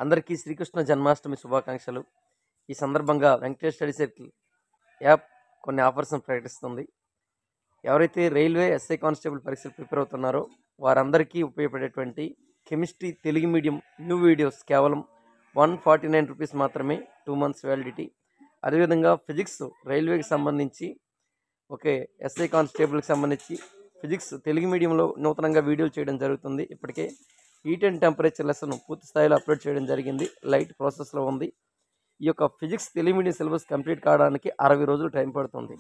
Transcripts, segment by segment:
అందరికీ శ్రీకృష్ణ జన్మాష్టమి శుభాకాంక్షలు. ఈ సందర్భంగా వెంకటేష్ స్టడీ సర్కిల్ యాప్ కొన్ని ఆఫర్స్‌ను ప్రకటిస్తుంది. ఎవరైతే రైల్వే ఎస్ఐ కానిస్టేబుల్ పరీక్షలు ప్రిపేర్ అవుతున్నారో వారందరికీ ఉపయోగపడేటువంటి chemistry Telugu medium new videos కేవలం ₹149 మాత్రమే, 2 మంత్స్ వ్యాలిడిటీ. అదేవిధంగా ఫిజిక్స్ రైల్వేకి సంబంధించి ఎస్ఐ కానిస్టేబుల్కి సంబంధించి ఫిజిక్స్ తెలుగు మీడియంలో నూతనంగా వీడియోలు చేయడం జరుగుతుంది. ఇప్పటికే హీట్ అండ్ టెంపరేచర్ లెసన్ పూర్తి స్థాయిలో అప్లోడ్ చేయడం జరిగింది. లైట్ ప్రాసెస్లో ఉంది. ఈ యొక్క physics Telugu medium syllabus complete కావడానికి 60 రోజులు టైం పడుతుంది.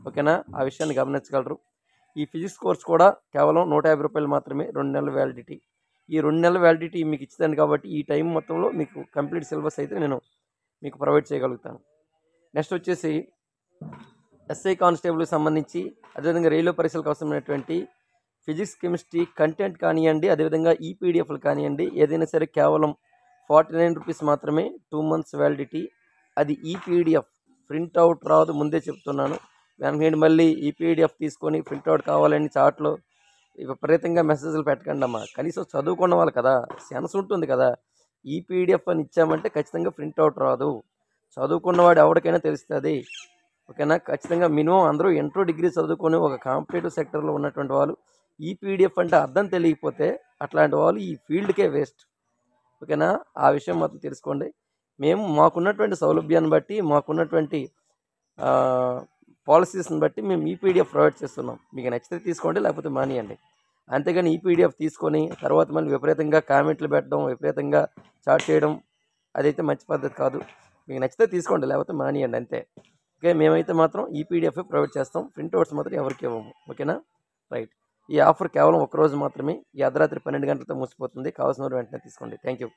ఓకేనా, ఆ విషయాన్ని గమనించగలరు. ఈ ఫిజిక్స్ కోర్స్ కూడా కేవలం ₹150 మాత్రమే, 2 నెలల వ్యాలిడిటీ. ఈ 2 నెలల వ్యాలిడిటీ మీకు ఇచ్చేదాన్ని కాబట్టి ఈ టైం మొత్తంలో మీకు కంప్లీట్ సిలబస్ అయితే నేను మీకు ప్రొవైడ్ చేయగలుగుతాను. నెక్స్ట్ వచ్చేసి ఎస్ఐ కానిస్టేబుల్కి సంబంధించి అదేవిధంగా రైల్వే పరీక్షలకు అవసరమైనటువంటి ఫిజిక్స్ కెమిస్ట్రీ కంటెంట్ కానివ్వండి, అదేవిధంగా ఈపీడిఎఫ్లు కానివ్వండి, ఏదైనా సరే కేవలం ₹49 మాత్రమే, 2 మంత్స్ వ్యాలిడిటీ. అది ఈపీడిఎఫ్, ప్రింట్అవుట్ రాదు, ముందే చెప్తున్నాను. వెనక మళ్ళీ ఈపీడిఎఫ్ తీసుకొని ప్రింట్అవుట్ కావాలని చాట్లో విపరీతంగా మెసేజ్లు పెట్టకండి అమ్మా. కనీసం చదువుకున్న వాళ్ళు కదా, సెన్స్ ఉంటుంది కదా. ఈపీడిఎఫ్ అని ఇచ్చామంటే ఖచ్చితంగా ప్రింట్అవుట్ రాదు. చదువుకున్నవాడు ఎవరికైనా తెలుస్తుంది. ఓకేనా, ఖచ్చితంగా మినిమం అందరూ ఇంటర్ డిగ్రీ చదువుకొని ఒక కాంపిటేటివ్ సెక్టర్లో ఉన్నటువంటి వాళ్ళు ఈపీడిఎఫ్ అంటే అర్థం తెలియకపోతే అట్లాంటి వాళ్ళు ఈ ఫీల్డ్కే వేస్ట్. ఓకేనా, ఆ విషయం మాత్రం తెలుసుకోండి. మేము మాకున్నటువంటి సౌలభ్యాన్ని బట్టి, మాకున్నటువంటి పాలసీస్ని బట్టి మేము ఈపీడిఎఫ్ ప్రొవైడ్ చేస్తున్నాం. మీకు నచ్చితే తీసుకోండి, లేకపోతే మానేయండి. అంతేగాని ఈపీడిఎఫ్ తీసుకొని తర్వాత మళ్ళీ విపరీతంగా కామెంట్లు పెట్టడం, విపరీతంగా చాట్ చేయడం అదైతే మంచి పద్ధతి కాదు. మీకు నచ్చితే తీసుకోండి, లేకపోతే మానేయండి అంతే. ఓకే, మేమైతే మాత్రం ఈపీడిఎఫ్ ప్రొవైడ్ చేస్తాం. ప్రింట్అవుట్స్ మాత్రం ఎవరికి ఇవ్వము. ఓకేనా, రైట్. ఈ ఆఫర్ కేవలం 1 రోజు మాత్రమే. ఈ అర్ధరాత్రి 12 గంటలతో మూసిపోతుంది. కావాల్సిన వారు వెంటనే తీసుకోండి. Thank you.